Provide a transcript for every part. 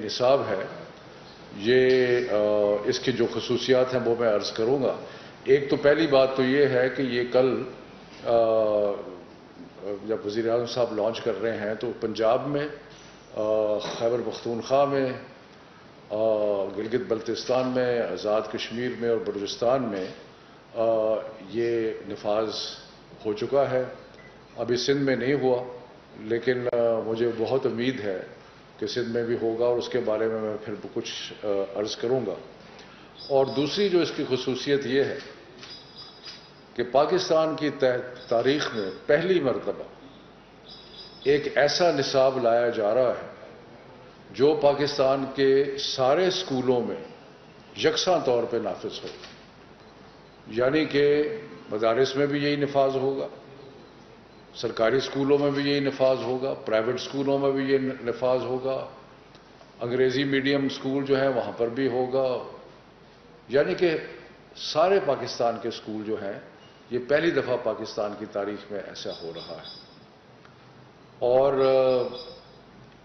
نصاب ہے یہ اس کی جو خصوصیات ہیں وہ میں عرض کروں گا۔ ایک تو پہلی بات تو یہ ہے کہ یہ کل جب وزیر اعظم صاحب لانچ کر رہے ہیں تو پنجاب میں، خیبر پختونخوا میں، گلگت بلتستان میں، آزاد کشمیر میں اور بلوچستان میں یہ نفاذ ہو چکا ہے۔ ابھی سندھ میں نہیں ہوا، لیکن مجھے بہت امید ہے کہ سندھ میں بھی ہوگا، اور اس کے بارے میں پھر کچھ عرض کروں گا۔ اور دوسری جو اس کی خصوصیت یہ ہے کہ پاکستان کی تاریخ میں پہلی مرتبہ ایک ایسا نصاب لایا جا رہا ہے جو پاکستان کے سارے اسکولوں میں یکساں طور پہ نافذ ہو، یعنی کہ مدارس میں بھی یہی نفاذ ہوگا، سرکاری اسکولوں میں بھی یہی نفاذ ہوگا، پرائیویٹ اسکولوں میں بھی یہ نفاذ ہوگا، انگریزی میڈیم اسکول جو ہیں وہاں پر بھی ہوگا، یعنی کہ سارے پاکستان کے اسکول جو ہیں یہ پہلی دفعہ پاکستان کی تاریخ میں ایسا ہو رہا ہے۔ اور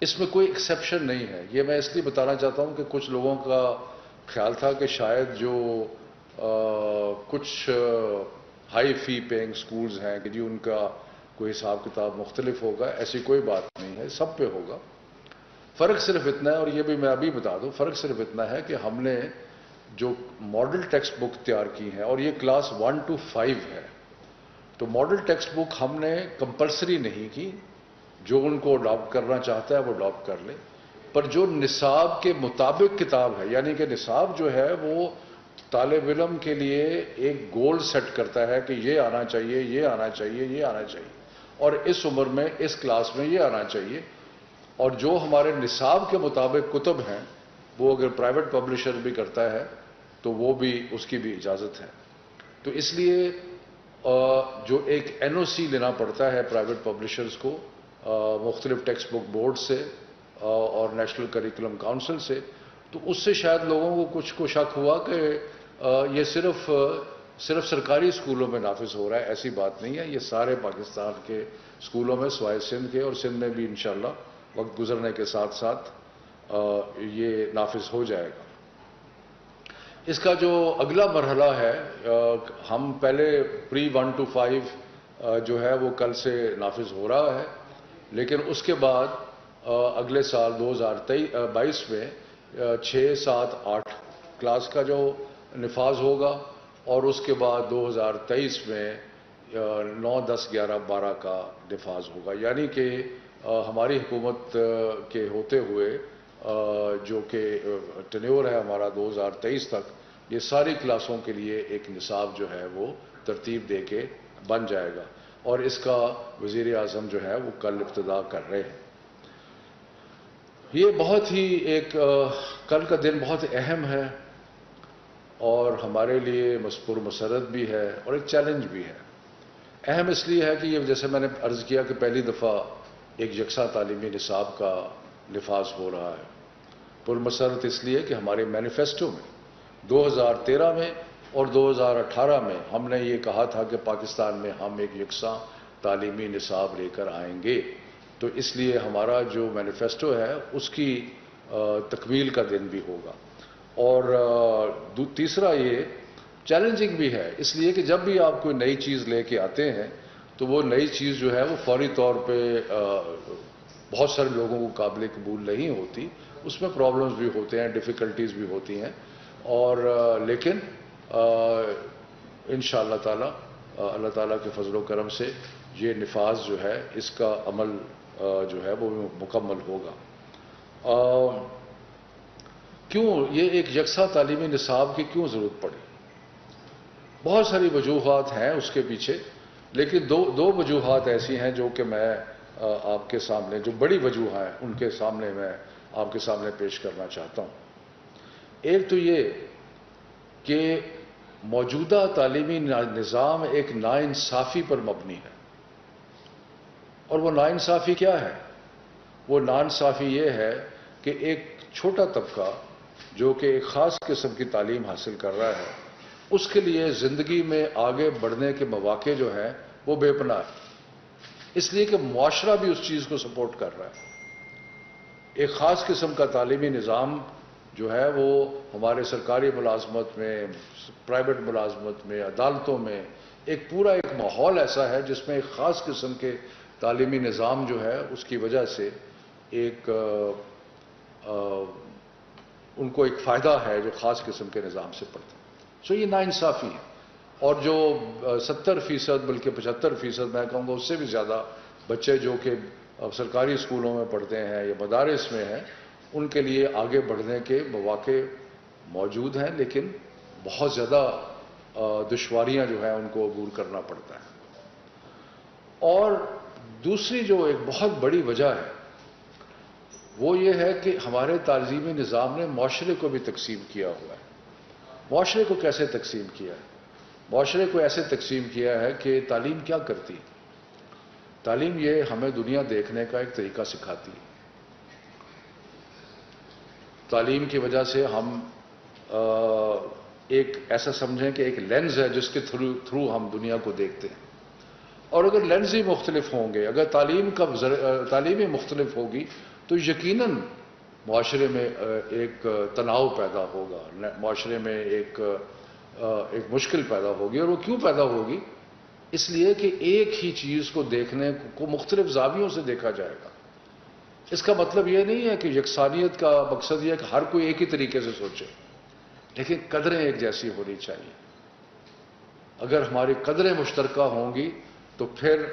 اس میں کوئی ایکسیپشن نہیں ہے۔ یہ میں اس لیے بتانا چاہتا ہوں کہ کچھ لوگوں کا خیال تھا کہ شاید جو کچھ ہائی فی پیئنگ سکولز ہیں کہ جی ان کا کوئی حساب کتاب مختلف ہوگا، ایسی کوئی بات نہیں ہے، سب پہ ہوگا۔ فرق صرف اتنا ہے، اور یہ بھی میں ابھی بتا دوں، فرق صرف اتنا ہے کہ ہم نے جو ماڈل ٹیکسٹ بک تیار کی ہیں، اور یہ کلاس 1 to 5 ہے، تو ماڈل ٹیکسٹ بک ہم نے کمپلسری نہیں کی، جو ان کو اڈاپٹ کرنا چاہتا ہے وہ اڈاپٹ کر لے، پر جو نصاب کے مطابق کتاب ہے، یعنی کہ نصاب جو ہے وہ طالب علم کے لیے ایک گول سیٹ کرتا ہے کہ یہ آنا چاہیے، یہ آنا چاہیے، یہ آنا چاہیے، اور اس عمر میں اس کلاس میں یہ آنا چاہیے۔ اور جو ہمارے نصاب کے مطابق کتب ہیں وہ اگر پرائیویٹ پبلشر بھی کرتا ہے تو وہ بھی اس کی بھی اجازت ہے۔ تو اس لیے جو ایک NOC لینا پڑتا ہے پرائیویٹ پبلشرز کو مختلف ٹیکسٹ بک بورڈ سے اور نیشنل کریکولم کونسل سے، تو اس سے شاید لوگوں کو کچھ کو شک ہوا کہ یہ صرف سرکاری اسکولوں میں نافذ ہو رہا ہے۔ ایسی بات نہیں ہے، یہ سارے پاکستان کے اسکولوں میں سوائے سندھ کے، اور سندھ میں بھی انشاءاللہ وقت گزرنے کے ساتھ ساتھ یہ نافذ ہو جائے گا۔ اس کا جو اگلا مرحلہ ہے، ہم پہلے پری 1 to 5 جو ہے وہ کل سے نافذ ہو رہا ہے، لیکن اس کے بعد اگلے سال 2022 میں 6، 7، 8 کلاس کا جو نفاذ ہوگا، اور اس کے بعد 2023 میں 9، 10، 11، 12 کا نفاذ ہوگا، یعنی کہ ہماری حکومت کے ہوتے ہوئے جو کہ ٹینیور ہے ہمارا 2023 تک، یہ ساری کلاسوں کے لیے ایک نصاب جو ہے وہ ترتیب دے کے بن جائے گا، اور اس کا وزیر اعظم جو ہے وہ کل ابتدا کر رہے ہیں۔ یہ بہت ہی کل کا دن بہت اہم ہے، اور ہمارے لیے مسرت بھی ہے اور ایک چیلنج بھی ہے۔ اہم اس لیے ہے کہ یہ جیسے میں نے عرض کیا کہ پہلی دفعہ ایک یکساں تعلیمی نصاب کا نفاذ ہو رہا ہے۔ پرمسرت اس لیے کہ ہمارے مینیفیسٹو میں 2013 میں اور 2018 میں ہم نے یہ کہا تھا کہ پاکستان میں ہم ایک یکساں تعلیمی نصاب لے کر آئیں گے، تو اس لیے ہمارا جو مینیفیسٹو ہے اس کی تکمیل کا دن بھی ہوگا۔ اور تیسرا یہ چیلنجنگ بھی ہے، اس لیے کہ جب بھی آپ کوئی نئی چیز لے کے آتے ہیں تو وہ نئی چیز جو ہے وہ فوری طور پہ بہت سارے لوگوں کو قابل قبول نہیں ہوتی، اس میں پرابلمز بھی ہوتے ہیں، ڈیفیکلٹیز بھی ہوتی ہیں، اور لیکن انشاءاللہ تعالی اللہ تعالیٰ کے فضل و کرم سے یہ نفاذ جو ہے اس کا عمل جو ہے وہ مکمل ہوگا۔ کیوں یہ ایک یکساں تعلیمی نصاب کی کیوں ضرورت پڑی؟ بہت ساری وجوہات ہیں اس کے پیچھے، لیکن دو وجوہات ایسی ہیں جو کہ میں آپ کے سامنے، جو بڑی وجوہ ہیں ان کے سامنے میں آپ کے سامنے پیش کرنا چاہتا ہوں۔ ایک تو یہ کہ موجودہ تعلیمی نظام ایک ناانصافی پر مبنی ہے، اور وہ ناانصافی کیا ہے؟ وہ ناانصافی یہ ہے کہ ایک چھوٹا طبقہ جو کہ ایک خاص قسم کی تعلیم حاصل کر رہا ہے، اس کے لیے زندگی میں آگے بڑھنے کے مواقع جو ہیں وہ بے پناہ ہے، اس لیے کہ معاشرہ بھی اس چیز کو سپورٹ کر رہا ہے۔ ایک خاص قسم کا تعلیمی نظام جو ہے وہ ہمارے سرکاری ملازمت میں، پرائیویٹ ملازمت میں، عدالتوں میں ایک پورا ایک ماحول ایسا ہے جس میں ایک خاص قسم کے تعلیمی نظام جو ہے اس کی وجہ سے ایک ان کو ایک فائدہ ہے جو خاص قسم کے نظام سے پڑتا ہے۔ سو یہ ناانصافی ہے، اور جو 70% بلکہ 75% میں کہوں گا اس سے بھی زیادہ بچے جو کہ سرکاری اسکولوں میں پڑھتے ہیں یا مدارس میں ہیں، ان کے لیے آگے بڑھنے کے مواقع موجود ہیں، لیکن بہت زیادہ دشواریاں جو ہیں ان کو عبور کرنا پڑتا ہے۔ اور دوسری جو ایک بہت بڑی وجہ ہے وہ یہ ہے کہ ہمارے تعلیمی نظام نے معاشرے کو بھی تقسیم کیا ہوا ہے۔ معاشرے کو کیسے تقسیم کیا ہے؟ معاشرے کو ایسے تقسیم کیا ہے کہ تعلیم کیا کرتی ہے؟ تعلیم یہ ہمیں دنیا دیکھنے کا ایک طریقہ سکھاتی ہے۔ تعلیم کی وجہ سے ہم ایک ایسا سمجھیں کہ ایک لینز ہے جس کے تھرو ہم دنیا کو دیکھتے ہیں، اور اگر لینز ہی مختلف ہوں گے، اگر تعلیم ہی مختلف ہوگی تو یقیناً معاشرے میں ایک تناؤ پیدا ہوگا، معاشرے میں ایک مشکل پیدا ہوگی۔ اور وہ کیوں پیدا ہوگی؟ اس لیے کہ ایک ہی چیز کو دیکھنے کو مختلف زاویوں سے دیکھا جائے گا۔ اس کا مطلب یہ نہیں ہے کہ یکسانیت کا مقصد یہ ہے کہ ہر کوئی ایک ہی طریقے سے سوچے، لیکن قدریں ایک جیسی ہونی چاہیے۔ اگر ہماری قدریں مشترکہ ہوں گی تو پھر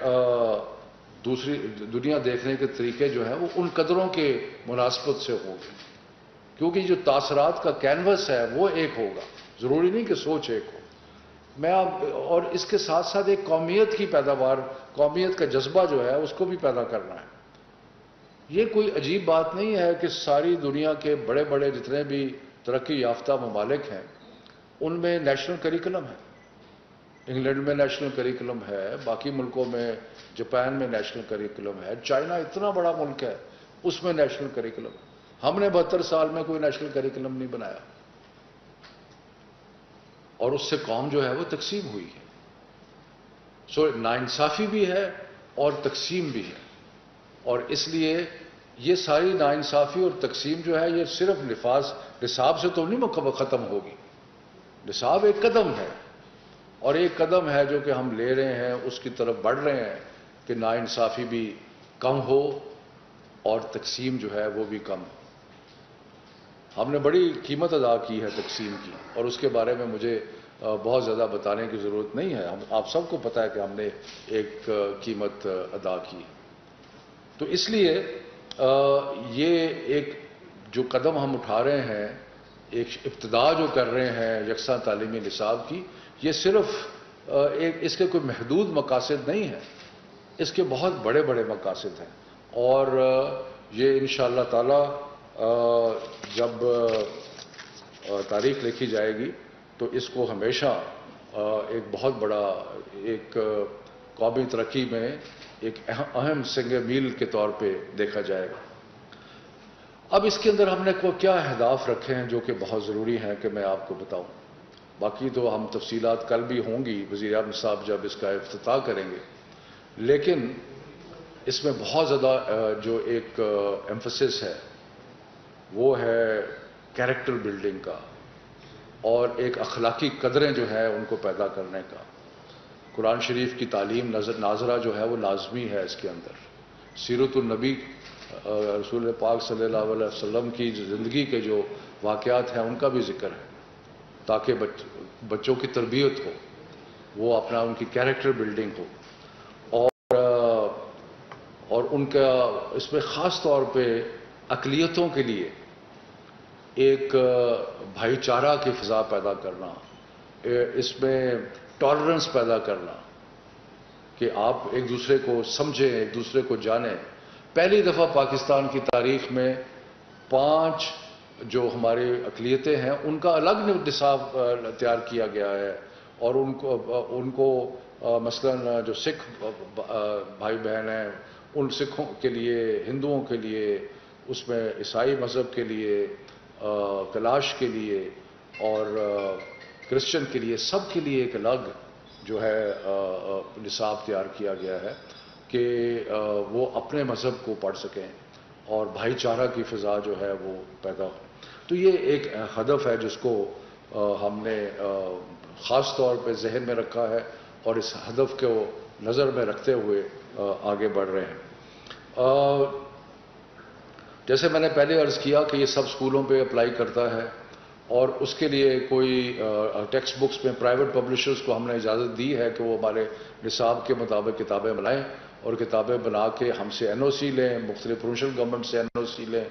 دوسری دنیا دیکھنے کے طریقے جو ہیں وہ ان قدروں کے مناسبت سے ہوں گے، کیونکہ جو تاثرات کا کینوس ہے وہ ایک ہوگا، ضروری نہیں کہ سوچ ایک ہو۔ اور اس کے ساتھ ساتھ ایک قومیت کی پیداوار، قومیت کا جذبہ جو ہے اس کو بھی پیدا کرنا ہے۔ یہ کوئی عجیب بات نہیں ہے کہ ساری دنیا کے بڑے بڑے جتنے بھی ترقی یافتہ ممالک ہیں ان میں نیشنل کریکلم ہے۔ انگلینڈ میں نیشنل کریکلم ہے، باقی ملکوں میں، جاپان میں نیشنل کریکلم ہے، چائنا اتنا بڑا ملک ہے اس میں نیشنل کریکلم ہے۔ ہم نے 72 سال میں کوئی نیشنل کریکلم نہیں بنایا، اور اس سے قوم جو ہے وہ تقسیم ہوئی ہے۔ سو ناانصافی بھی ہے اور تقسیم بھی ہے، اور اس لیے یہ ساری ناانصافی اور تقسیم جو ہے یہ صرف نصاب سے تو نہیں ختم ہوگی۔ نصاب ایک قدم ہے، اور ایک قدم ہے جو کہ ہم لے رہے ہیں، اس کی طرف بڑھ رہے ہیں کہ ناانصافی بھی کم ہو اور تقسیم جو ہے وہ بھی کم ہو۔ ہم نے بڑی قیمت ادا کی ہے تقسیم کی، اور اس کے بارے میں مجھے بہت زیادہ بتانے کی ضرورت نہیں ہے، آپ سب کو پتہ ہے کہ ہم نے ایک قیمت ادا کی۔ تو اس لیے یہ ایک جو قدم ہم اٹھا رہے ہیں، ایک ابتدا جو کر رہے ہیں یکساں تعلیمی نصاب کی، یہ صرف اس کے کوئی محدود مقاصد نہیں ہیں، اس کے بہت بڑے بڑے مقاصد ہیں، اور یہ انشاءاللہ تعالی جب تاریخ لکھی جائے گی تو اس کو ہمیشہ ایک بہت بڑا ایک قومی ترقی میں ایک اہم سنگ میل کے طور پہ دیکھا جائے گا۔ اب اس کے اندر ہم نے کیا اہداف رکھے ہیں جو کہ بہت ضروری ہیں کہ میں آپ کو بتاؤں، باقی تو ہم تفصیلات کل بھی ہوں گی، وزیر اعظم صاحب جب اس کا افتتاح کریں گے، لیکن اس میں بہت زیادہ جو ایک ایمفسس ہے وہ ہے کیریکٹر بلڈنگ کا، اور ایک اخلاقی قدریں جو ہے ان کو پیدا کرنے کا۔ قرآن شریف کی تعلیم ناظرہ جو ہے وہ لازمی ہے اس کے اندر۔ سیرت النبی رسول پاک صلی اللہ علیہ وسلم کی زندگی کے جو واقعات ہیں ان کا بھی ذکر ہے، تاکہ بچوں کی تربیت ہو، وہ اپنا ان کی کیریکٹر بلڈنگ ہو، اور ان کا اس میں خاص طور پہ اقلیتوں کے لیے ایک بھائی چارہ کی فضا پیدا کرنا، اس میں ٹالرنس پیدا کرنا کہ آپ ایک دوسرے کو سمجھیں، ایک دوسرے کو جانیں۔ پہلی دفعہ پاکستان کی تاریخ میں 5 جو ہماری اقلیتیں ہیں ان کا الگ نصاب تیار کیا گیا ہے، اور ان کو مثلا جو سکھ بھائی بہن ہیں ان سکھوں کے لیے، ہندوؤں کے لیے، اس میں عیسائی مذہب کے لیے، کلاش کے لیے اور کرسچن کے لیے، سب کے لیے ایک الگ جو ہے نصاب تیار کیا گیا ہے کہ وہ اپنے مذہب کو پڑھ سکیں، اور بھائی چارہ کی فضا جو ہے وہ پیدا ہو. تو یہ ایک ہدف ہے جس کو ہم نے خاص طور پہ ذہن میں رکھا ہے اور اس ہدف کو نظر میں رکھتے ہوئے آگے بڑھ رہے ہیں. جیسے میں نے پہلے عرض کیا کہ یہ سب اسکولوں پہ اپلائی کرتا ہے اور اس کے لیے کوئی ٹیکسٹ بکس میں پرائیویٹ پبلشرز کو ہم نے اجازت دی ہے کہ وہ ہمارے نصاب کے مطابق کتابیں بنائیں اور کتابیں بنا کے ہم سے این او سی لیں، مختلف پروونشل گورنمنٹ سے این او سی لیں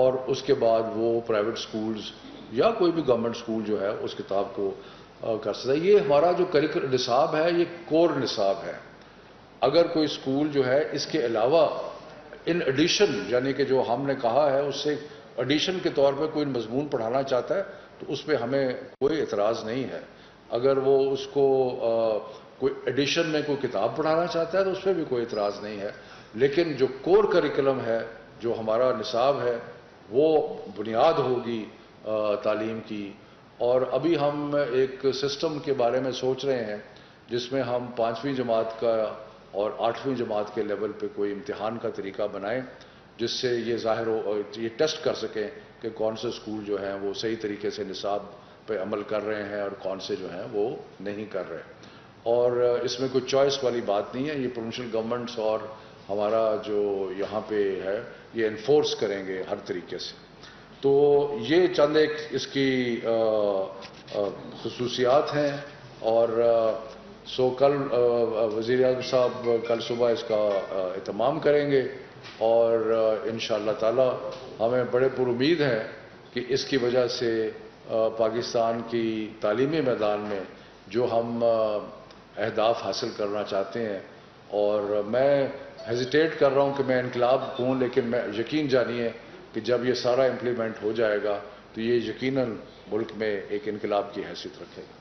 اور اس کے بعد وہ پرائیویٹ سکولز یا کوئی بھی گورنمنٹ سکول جو ہے اس کتاب کو کر سکتا ہے. یہ ہمارا جو نصاب ہے یہ کور نصاب ہے. اگر کوئی سکول جو ہے اس کے علاوہ ان ایڈیشن یعنی کہ جو ہم نے کہا ہے اس سے ایڈیشن کے طور پہ کوئی مضمون پڑھانا چاہتا ہے تو اس پہ ہمیں کوئی اعتراض نہیں ہے. اگر وہ اس کو کوئی ایڈیشن میں کوئی کتاب پڑھانا چاہتا ہے تو اس پہ بھی کوئی اعتراض نہیں ہے. لیکن جو کور کریکولم ہے، جو ہمارا نصاب ہے، وہ بنیاد ہوگی تعلیم کی. اور ابھی ہم ایک سسٹم کے بارے میں سوچ رہے ہیں جس میں ہم 5ویں جماعت کا اور 8ویں جماعت کے لیول پہ کوئی امتحان کا طریقہ بنائیں جس سے یہ ظاہر ہو، یہ ٹیسٹ کر سکیں کہ کون سے اسکول جو ہیں وہ صحیح طریقے سے نصاب پہ عمل کر رہے ہیں اور کون سے جو ہیں وہ نہیں کر رہے. اور اس میں کوئی چوائس والی بات نہیں ہے. یہ پروونشل گورنمنٹس اور ہمارا جو یہاں پہ ہے یہ انفورس کریں گے ہر طریقے سے. تو یہ چند ایک اس کی خصوصیات ہیں. اور کل وزیر اعظم صاحب کل صبح اس کا اہتمام کریں گے اور انشاءاللہ تعالی ہمیں بڑے پر امید ہیں کہ اس کی وجہ سے پاکستان کی تعلیمی میدان میں جو ہم اہداف حاصل کرنا چاہتے ہیں، اور میں ہیزیٹیٹ کر رہا ہوں کہ میں انقلاب ہوں، لیکن میں یقین جانیے کہ جب یہ سارا امپلیمنٹ ہو جائے گا تو یہ یقیناً ملک میں ایک انقلاب کی حیثیت رکھے گا.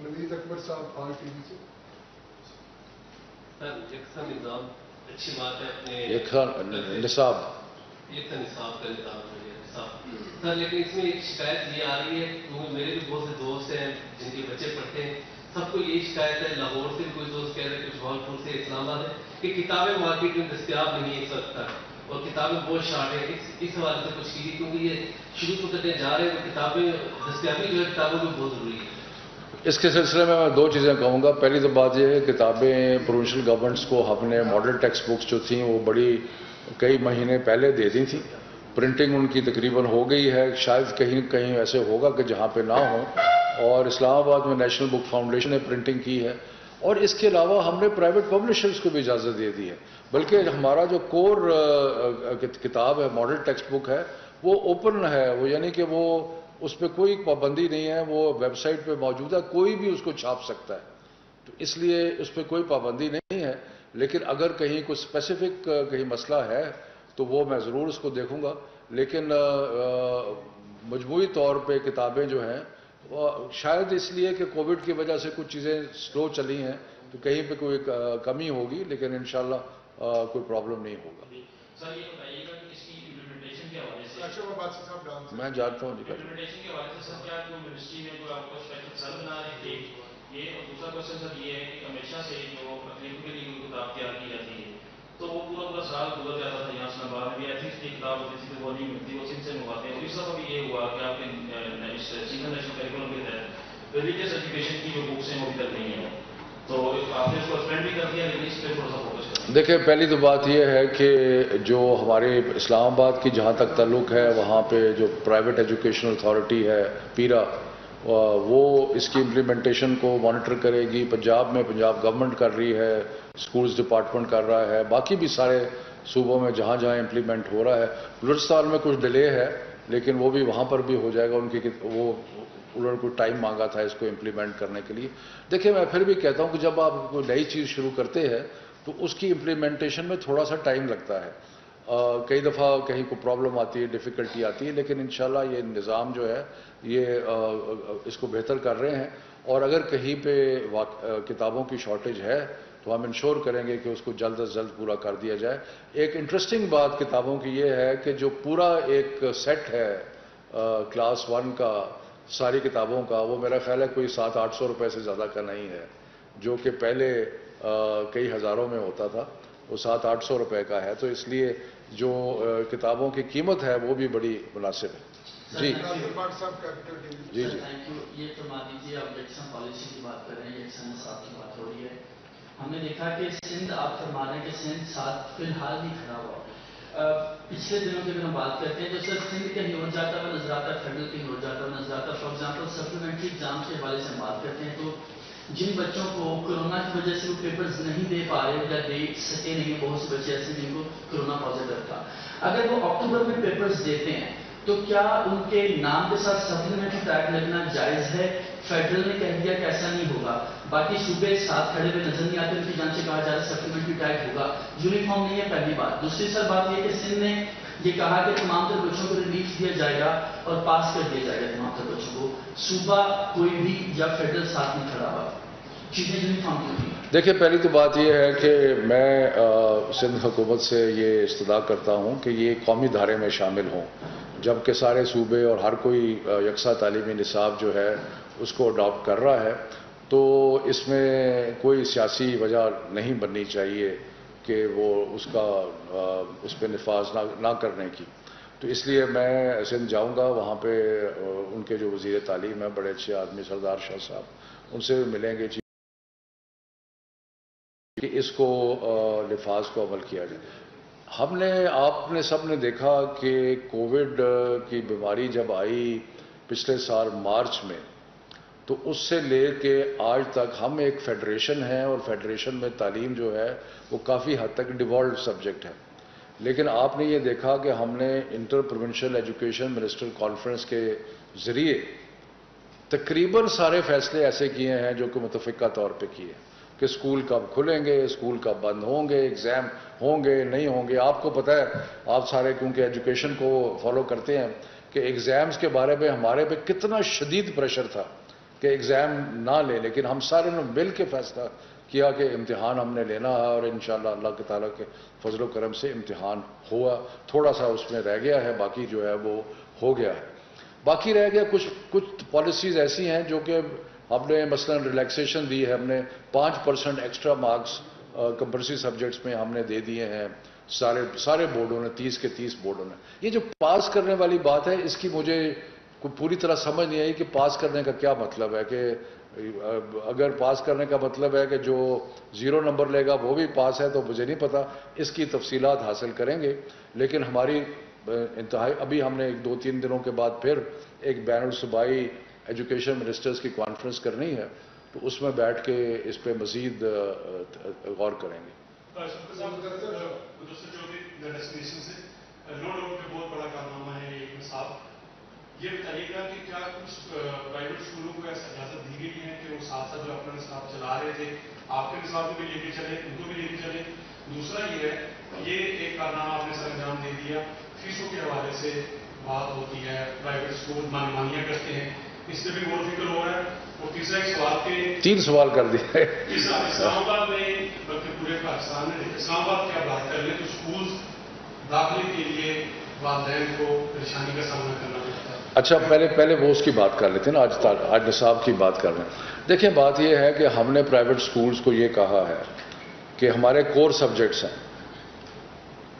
نوید اکبر صاحب آر ٹی وی سے. سر یکساں نظام اچھی بات ہے، اپنے نصاب یکساں نصاب کا نظام سر، لیکن اس میں ایک شکایت یہ آ رہی ہے کیونکہ میرے بھی بہت سے دوست ہیں جن کے بچے پڑھتے ہیں، سب کو یہی شکایت ہے، لاہور سے بھی کوئی دوست کہہ رہے ہیں، کچھ بھاولپور سے، اسلام آباد ہے، کہ کتابیں مارکیٹ میں دستیاب نہیں ہے اس وقت تک اور کتابیں بہت شارٹ ہیں. اس حوالے سے کچھ کیجیے کیونکہ یہ شروع سے کرنے جا رہے ہیں تو کتابیں دستیابی جو ہے کتابوں کی بہت ضروری ہے. اس کے سلسلے میں دو چیزیں کہوں گا. پہلی تو بات یہ ہے کتابیں پروونشل گورنمنٹس کو ہم نے ماڈل ٹیکسٹ بکس جو تھیں وہ بڑی کئی مہینے پہلے دے دی تھیں. پرنٹنگ ان کی تقریباً ہو گئی ہے. شاید کہیں کہیں ایسے ہوگا کہ جہاں پہ نہ ہوں. اور اسلام آباد میں نیشنل بک فاؤنڈیشن نے پرنٹنگ کی ہے. اور اس کے علاوہ ہم نے پرائیویٹ پبلشرز کو بھی اجازت دے دی ہے. بلکہ ہمارا جو کور کتاب ہے، ماڈل ٹیکسٹ بک ہے، وہ اوپن ہے. وہ یعنی کہ وہ اس پہ کوئی پابندی نہیں ہے. وہ ویب سائٹ پہ موجود ہے، کوئی بھی اس کو چھاپ سکتا ہے. تو اس لیے اس پہ کوئی پابندی نہیں ہے. لیکن اگر کہیں کوئی اسپیسیفک کہیں مسئلہ ہے تو وہ میں ضرور اس کو دیکھوں گا. لیکن مجموعی طور پہ کتابیں جو ہیں شاید اس لیے کہ کووڈ کی وجہ سے کچھ چیزیں سلو چلی ہیں تو کہیں پہ کوئی کمی ہوگی، لیکن انشاءاللہ کوئی پرابلم نہیں ہوگا. سر یہ بتائیے گا کہ اس کی امپلیمنٹیشن کے حوالے سے میں جانتا ہوں امپلیمنٹیشن کے حوالے سے سر کیا کوئی منسٹری میں کوئی آپ کو اسپیشل سر بنا رہے تھے یہ؟ اور دوسرا کوشچن سر یہ ہے کہ ہمیشہ سے جو تقریب کے لیے کوئی کتاب تیار کی جاتی ہے تو وہ پورا سال گزر جاتا تھا. یہاں اسلام آباد میں ایتھکس کی کتاب ہوتی تھی تو وہ نہیں ملتی، وہ سن سے منگواتے ہیں. اور اس دفعہ بھی یہ ہوا کہ آپ کے سینئر نیشنل کریکولم کے تحت ریلیجیس ایجوکیشن کی جو بکس ہیں وہ ابھی تک نہیں ہیں. تو آپ نے اس کو ایکسپینڈ بھی کر دیا، لیکن اس پہ تھوڑا سا فوکس کریں. دیکھیں، پہلی تو بات یہ ہے کہ جو ہمارے اسلام آباد کی جہاں تک تعلق ہے وہاں پہ جو پرائیویٹ ایجوکیشن اتھارٹی ہے پیرا، وہ اس کی امپلیمنٹیشن کو مانیٹر کرے گی. پنجاب میں پنجاب گورنمنٹ کر رہی ہے، سکولز ڈپارٹمنٹ کر رہا ہے، باقی بھی سارے صوبوں میں جہاں جہاں امپلیمنٹ ہو رہا ہے. بلوچستان میں کچھ ڈیلے ہے لیکن وہ بھی وہاں پر بھی ہو جائے گا. انہوں نے کوئی ٹائم مانگا تھا اس کو امپلیمنٹ کرنے کے لیے. دیکھیں، میں پھر بھی کہتا ہوں کہ جب آپ کوئی نئی چیز شروع کرتے ہیں تو اس کی امپلیمنٹیشن میں تھوڑا سا ٹائم لگتا ہے. کئی دفعہ کہیں کو پرابلم آتی ہے، ڈیفیکلٹی آتی ہے، لیکن انشاءاللہ یہ نظام جو ہے یہ اس کو بہتر کر رہے ہیں. اور اگر کہیں پہ کتابوں کی شارٹیج ہے تو ہم انشور کریں گے کہ اس کو جلد از جلد پورا کر دیا جائے. ایک انٹرسٹنگ بات کتابوں کی یہ ہے کہ جو پورا ایک سیٹ ہے کلاس 1 کا ساری کتابوں کا، وہ میرا خیال ہے کوئی 700-800 روپے سے زیادہ کا نہیں ہے، جو کہ پہلے کئی ہزاروں میں ہوتا تھا. وہ 700-800 روپے کا ہے. تو اس لیے جو کتابوں کی قیمت ہے وہ بھی بڑی مناسب ہے. جی جی جی تھینک یو. یہ فرما دیجیے، آپ یکساں پالیسی کی بات کر رہے ہیں، یکساں نصاب کی بات ہو رہی ہے. ہم نے دیکھا کہ سندھ، آپ فرما رہے ہیں کہ سندھ ساتھ فی الحال نہیں کھڑا ہوا. پچھلے دنوں کی اگر ہم بات کرتے ہیں تو صرف سندھ کہیں اور جاتا ہوا نظر آتا ہے، فیڈرل کہیں اور جاتا ہوا نظر آتا ہے. فار ایگزامپل سپلیمنٹری ایگزام کے حوالے سے ہم بات کرتے ہیں تو جن بچوں کو کورونا کی وجہ سے وہ پیپرز نہیں دے پا رہے یا دے سکے نہیں، بہت سے بچے ایسے جن کو کورونا پازیٹیو تھا، اگر وہ اکتوبر میں پیپرز دیتے ہیں تو کیا ان کے نام کے ساتھ سپلیمنٹری ٹیگ لگنا جائز ہے؟ فیڈرل نے کہہ دیا کہ ایسا نہیں ہوگا، باقی صوبے ساتھ کھڑے ہوئے نظر نہیں آتے، ان کی جانب سے کہا جا رہا ہے سپلیمنٹری ٹیگ ہوگا. یونیفارم نہیں ہے، پہلی بات. دوسری سر بات یہ کہ سندھ نے یہ کہا کہ تمام تر بچوں کو ریلیف دیا جائے گا اور پاس کر دیا جائے گا تمام تر بچوں کو. صوبہ کوئی بھی یا فیڈرل ساتھ نہیں کھڑا ہوا، چیزیں یونیفارم کی ہوئی. دیکھیے، پہلی تو بات یہ ہے کہ میں سندھ حکومت سے یہ استدعا کرتا ہوں کہ یہ قومی دھارے میں شامل ہوں، جبکہ سارے صوبے اور ہر کوئی یکساں تعلیمی نصاب جو ہے اس کو اڈاپٹ کر رہا ہے، تو اس میں کوئی سیاسی وجہ نہیں بننی چاہیے کہ وہ اس پہ نفاذ نہ کرنے کی. تو اس لیے میں سندھ جاؤں گا، وہاں پہ ان کے جو وزیر تعلیم ہیں بڑے اچھے آدمی سردار شاہ صاحب، ان سے ملیں گے کہ اس کو نفاذ کو عمل کیا جائے. آپ نے سب نے دیکھا کہ کووڈ کی بیماری جب آئی پچھلے سال مارچ میں، تو اس سے لے کے آج تک ہم ایک فیڈریشن ہیں، اور فیڈریشن میں تعلیم جو ہے وہ کافی حد تک ڈیوالوڈ سبجیکٹ ہے. لیکن آپ نے یہ دیکھا کہ ہم نے inter provincial education minister conference کے ذریعے تقریباً سارے فیصلے ایسے کیے ہیں جو کہ متفقہ طور پہ کیے کہ اسکول کب کھلیں گے، اسکول کب بند ہوں گے، ایگزام ہوں گے نہیں ہوں گے. آپ کو پتہ ہے، آپ سارے کیونکہ ایجوکیشن کو فالو کرتے ہیں، کہ ایگزامز کے بارے میں ہمارے پہ کتنا شدید پریشر تھا کہ ایگزام نہ لیں، لیکن ہم سارے نے مل کے فیصلہ کیا کہ امتحان ہم نے لینا ہے، اور انشاءاللہ اللہ کے تعالیٰ کے فضل و کرم سے امتحان ہوا. تھوڑا سا اس میں رہ گیا ہے، باقی جو ہے وہ ہو گیا ہے. باقی رہ گیا کچھ پالیسیز ایسی ہیں جو کہ ہم نے مثلا ریلیکسیشن دی ہے، ہم نے 5% ایکسٹرا مارکس کمپلسری سبجیکٹس میں ہم نے دے دیے ہیں سارے بورڈوں نے، 30 کے 30 بورڈوں نے. یہ جو پاس کرنے والی بات ہے، اس کی مجھے پوری طرح سمجھ نہیں آئی کہ پاس کرنے کا کیا مطلب ہے. کہ اگر پاس کرنے کا مطلب ہے کہ جو 0 نمبر لے گا وہ بھی پاس ہے، تو مجھے نہیں پتا، اس کی تفصیلات حاصل کریں گے. لیکن ہماری انتہائی ابھی ہم نے 2-3 دنوں کے بعد پھر ایک بین الصوبائی ایجوکیشن منسٹرز کی کانفرنس کرنی ہے، تو اس میں بیٹھ کے اس پہ مزید غور کریں گے. یہ بتائیے گا کہ کیا کچھ پرائیویٹ اسکولوں کو ایسا اجازت دی گئی ہے کہ وہ ساتھ ساتھ جو اپنا نصاب چلا رہے تھے، آپ کے نصاب کو بھی لے کے چلے، ان کو بھی لے کے چلے؟ دوسرا یہ ہے، یہ ایک کارنامہ آپ نے سر انجام دے دیا، فیسوں کے حوالے سے بات ہوتی ہے، پرائیویٹ اسکول مانیاں کرتے ہیں، اس سے بھی غور و فکر ہو رہا ہے. اور تیسرا ایک سوال کے 3 سوال کر دیے. اسلام آباد میں بلکہ پورے پاکستان میں اسلام آباد کی آپ بات کر لیں تو اسکول داخلے کے لیے والدین کو پریشانی کا سامنا کرنا پڑتا ہے. اچھا، پہلے وہ اس کی بات کر لیتے ہیں نا، آج نصاب کی بات کر رہے ہیں. دیکھیں، بات یہ ہے کہ ہم نے پرائیویٹ اسکولز کو یہ کہا ہے کہ ہمارے کور سبجیکٹس ہیں،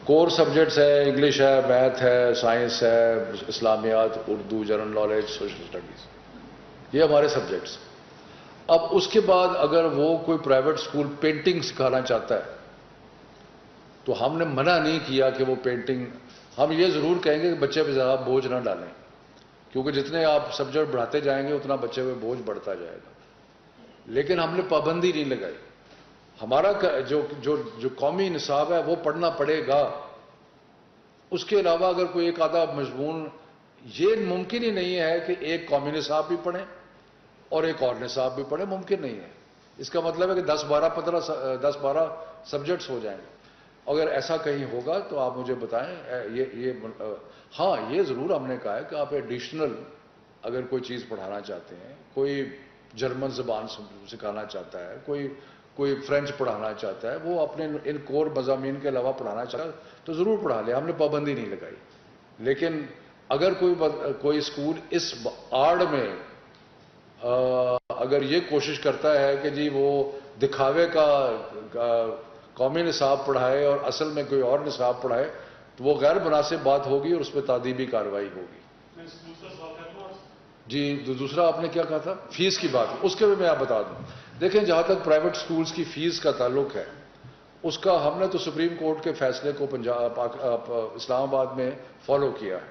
کور سبجیکٹس ہے، انگلش ہے، میتھ ہے، سائنس ہے، Islamiyat, Urdu, general knowledge, social studies, یہ ہمارے سبجیکٹس. اب اس کے بعد اگر وہ کوئی پرائیویٹ اسکول پینٹنگ سکھانا چاہتا ہے تو ہم نے منع نہیں کیا کہ وہ پینٹنگ، ہم یہ ضرور کہیں گے کہ بچے پہ زیادہ بوجھ نہ ڈالیں، کیونکہ جتنے آپ سبجیکٹ بڑھاتے جائیں گے اتنا بچے پہ بوجھ بڑھتا جائے گا. لیکن ہم نے پابندی نہیں لگائی. ہمارا جو قومی نصاب ہے وہ پڑھنا پڑے گا. اس کے علاوہ اگر کوئی ایک آدھا مضمون، یہ ممکن ہی نہیں ہے کہ ایک قومی نصاب بھی پڑھیں اور ایک اور نصاب بھی پڑھیں، ممکن نہیں ہے. اس کا مطلب ہے کہ 10-12 سبجیکٹس ہو جائیں گے. اگر ایسا کہیں ہوگا تو آپ مجھے بتائیں. ہاں، یہ ضرور ہم نے کہا ہے کہ آپ ایڈیشنل اگر کوئی چیز پڑھانا چاہتے ہیں، کوئی جرمن زبان سکھانا چاہتا ہے، کوئی فرینچ پڑھانا چاہتا ہے، وہ اپنے ان کور مضامین کے علاوہ پڑھانا چاہتا ہے تو ضرور پڑھا لے، ہم نے پابندی نہیں لگائی. لیکن اگر کوئی اسکول اس آڑ میں اگر یہ کوشش کرتا ہے کہ جی وہ دکھاوے کا قومی نصاب پڑھائے اور اصل میں کوئی اور نصاب پڑھائے، تو وہ غیر مناسب بات ہوگی اور اس پہ تعدیبی کارروائی ہوگی. جی دوسرا آپ نے کیا کہا تھا؟ فیس کی بات. اس کے بھی میں آپ بتا دوں. دیکھیں جہاں تک پرائیویٹ سکولز کی فیس کا تعلق ہے اس کا ہم نے تو سپریم کورٹ کے فیصلے کو اسلام آباد میں فالو کیا ہے.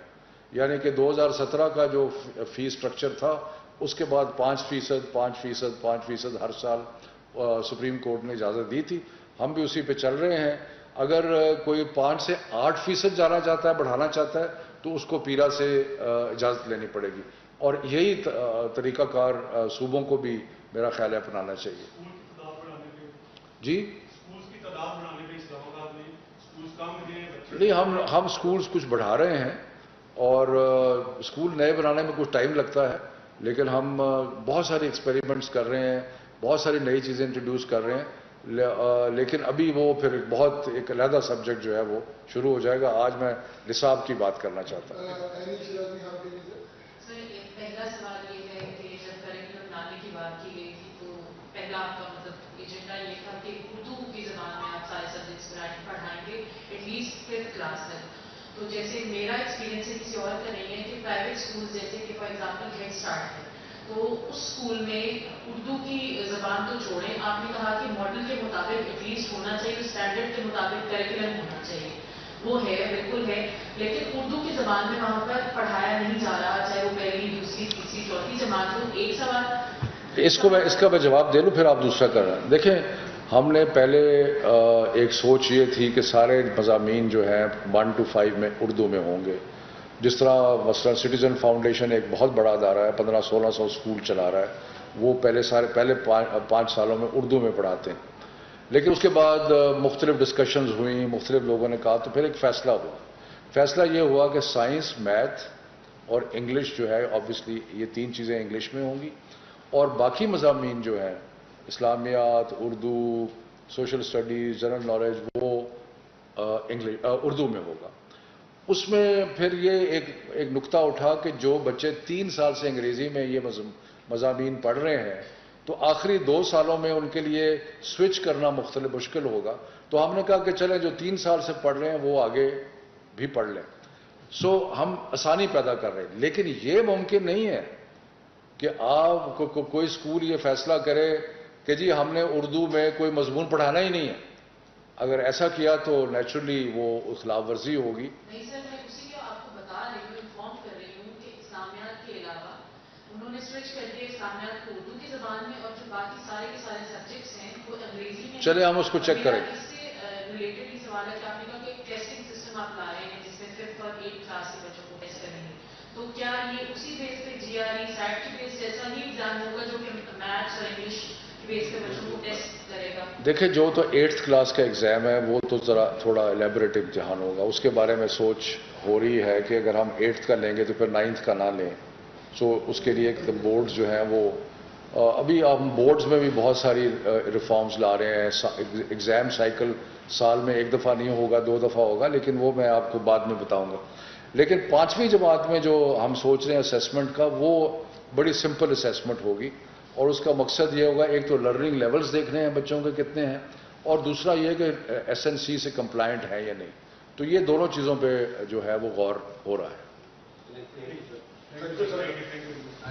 یعنی کہ 2017 کا جو فیس سٹرکچر تھا اس کے بعد 5% ہر سال سپریم کورٹ نے اجازت دی تھی. ہم بھی اسی پہ چل رہے ہیں. اگر کوئی 5 سے 8% جانا چاہتا ہے، بڑھانا چاہتا ہے تو اس کو پیرا سے اجازت لینی پڑے گی. اور یہی طریقہ کار صوبوں کو بھی میرا خیال ہے اپنانا چاہیے. جی نہیں، ہم سکولز کچھ بڑھا رہے ہیں اور سکول نئے بنانے میں کچھ ٹائم لگتا ہے، لیکن ہم بہت سارے ایکسپیریمنٹس کر رہے ہیں، بہت ساری نئی چیزیں انٹروڈیوس کر رہے ہیں. لیکن ابھی وہ پھر ایک علیحدہ سبجیکٹ جو ہے وہ شروع ہو جائے گا. آج میں نصاب کی بات کرنا چاہتا ہوں. پہلا سوال یہ ہے کہ جب کریکولم لانے کی بات کی گئی تھی تو پہلا آپ کا مطلب ایجنڈا یہ تھا کہ اردو کی زبان میں آپ سارے سبجیکٹس پڑھائیں گے ایٹ لیسٹ 5th کلاس تک. تو جیسے میرا ایکسپیرینس ہے، کسی اور کا نہیں ہے، کہ پرائیویٹ اسکول جیسے کہ فار ایگزامپل ہیڈ اسٹارٹ ہے تو اس اسکول میں اردو کی زبان تو چھوڑیں، آپ نے کہا کہ ماڈل کے مطابق ایٹ لیسٹ ہونا چاہیے، اسٹینڈرڈ کے مطابق کریکولم ہونا چاہیے. وہ ہے، بالکل ہے، لیکن اردو کی زبان میں وہاں پر پڑھایا نہیں جا رہا، چاہے وہ پہلی، دوسری، تیسری، چوتھی جماعت ہو. ایک سوال اس کا میں جواب دے لوں، پھر آپ دوسرا کر رہے ہیں. دیکھیں ہم نے پہلے ایک سوچ یہ تھی کہ سارے مضامین جو ہیں 1 to 5 میں اردو میں ہوں گے. جس طرح مثلا سٹیزن فاؤنڈیشن ایک بہت بڑا ادارہ ہے، 1500-1600 اسکول چلا رہا ہے، وہ پہلے 5 سالوں میں اردو میں پڑھاتے ہیں. لیکن اس کے بعد مختلف ڈسکشنز ہوئیں، مختلف لوگوں نے کہا، تو پھر ایک فیصلہ ہوا. فیصلہ یہ ہوا کہ سائنس، میتھ اور انگلش جو ہے آبویسلی یہ 3 چیزیں انگلش میں ہوں گی، اور باقی مضامین جو ہیں Islamiyat, Urdu, social studies, general knowledge, وہ اردو میں ہوگا. اس میں پھر یہ ایک نقطہ اٹھا کہ جو بچے 3 سال سے انگریزی میں یہ مضامین پڑھ رہے ہیں تو آخری 2 سالوں میں ان کے لیے سوئچ کرنا مشکل ہوگا. تو ہم نے کہا کہ چلیں جو 3 سال سے پڑھ رہے ہیں وہ آگے بھی پڑھ لیں. ہم آسانی پیدا کر رہے ہیں. لیکن یہ ممکن نہیں ہے کہ آپ کوئی اسکول یہ فیصلہ کرے کہ جی ہم نے اردو میں کوئی مضمون پڑھانا ہی نہیں ہے. اگر ایسا کیا تو نیچرلی وہ خلاف ورزی ہوگی. نہیں سر، میں اسی کو آپ کو بتا رہی ہوں، انفارم کر رہی ہوں کہ اسلامیات کے علاوہ انہوں نے سوئچ کر کے اسلامیات کو اردو کی زبان میں، اور جو باقی سارے کے سارے سبجیکٹس ہیں وہ انگریزی میں. چلے ہم اس کو چیک کریں. اس سے ریلیٹڈ ہی سوال ہے کہ آپ نے کہا کہ ایک ٹیسٹنگ سسٹم آپ لا رہے ہیں جس میں 5th اور 8th کلاس کے بچوں کو ٹیسٹ کریں گے. تو کیا یہ اسی بیس پہ GRE سیٹ کی بیس سے ایسا نہیں ایگزام ہوگا جو کہ میتھس اور انگلش کی بیس پہ بچوں کو ٹیسٹ کرے گا؟ دیکھیں جو تو 8th کلاس کا ایگزام ہے وہ تو ذرا تھوڑا الیبوریٹ امتحان ہوگا. اس کے بارے میں سوچ ہو رہی ہے کہ اگر ہم 8th کا لیں گے تو پھر 9th کا نہ لیں. اس کے لیے بورڈ جو ہیں وہ ابھی ہم بورڈز میں بھی بہت ساری ریفارمز لا رہے ہیں. ایگزام سائیکل سال میں 1 دفعہ نہیں ہوگا، 2 دفعہ ہوگا، لیکن وہ میں آپ کو بعد میں بتاؤں گا. لیکن 5ویں جماعت میں جو ہم سوچ رہے ہیں اسیسمنٹ کا، وہ بڑی سمپل اسیسمنٹ ہوگی، اور اس کا مقصد یہ ہوگا ایک تو لرننگ لیولز دیکھنے ہیں بچوں کے کتنے ہیں، اور دوسرا یہ کہ SNC سے کمپلائنٹ ہے یا نہیں. تو یہ دونوں چیزوں پہ جو ہے وہ غور ہو رہا ہے.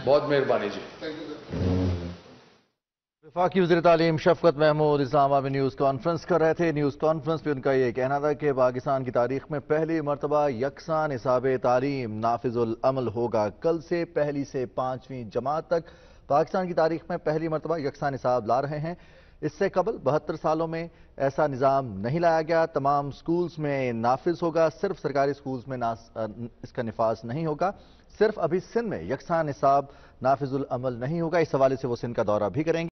بہت مہربانی جی. وفاقی وزیر تعلیم شفقت محمود اسلام آباد میں نیوز کانفرنس کر رہے تھے. نیوز کانفرنس پہ ان کا یہ کہنا تھا کہ پاکستان کی تاریخ میں پہلی مرتبہ یکساں نصاب تعلیم نافذ العمل ہوگا. کل سے 1 سے 5ویں جماعت تک پاکستان کی تاریخ میں پہلی مرتبہ یکساں نصاب لا رہے ہیں. اس سے قبل 72 سالوں میں ایسا نظام نہیں لایا گیا. تمام سکولز میں نافذ ہوگا، صرف سرکاری سکولز میں اس کا نفاذ نہیں ہوگا. صرف ابھی سندھ میں یکساں نصاب نافذ العمل نہیں ہوگا. اس حوالے سے وہ سندھ کا دورہ بھی کریں گے.